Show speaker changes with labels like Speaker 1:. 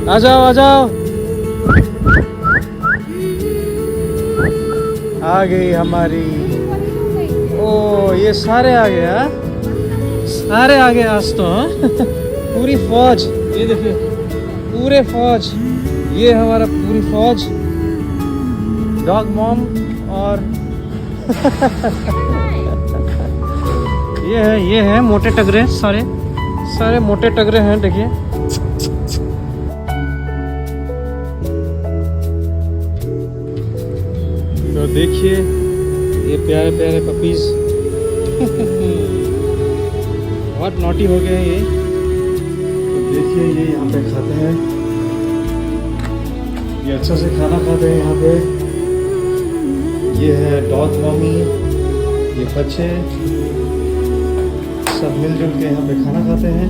Speaker 1: आ जाओ आ जाओ। आ गई हमारी। ओ ये सारे आ गए। हाँ सारे आ गए आज तो। हाँ पूरी फौज। ये देखिए पूरे फौज। ये हमारा पूरी फौज। डॉग मॉम और ये है मोटे टगरे। सारे सारे मोटे टगरे हैं देखिए। तो देखिए ये प्यारे प्यारे पपीज। बहुत नॉटी हो गए हैं ये। तो देखिए ये यहाँ पे खाते हैं। ये अच्छा से खाना खाते हैं यहाँ पे। ये है डॉग मम्मी, ये बच्चे सब मिलजुल के यहाँ पे खाना खाते हैं।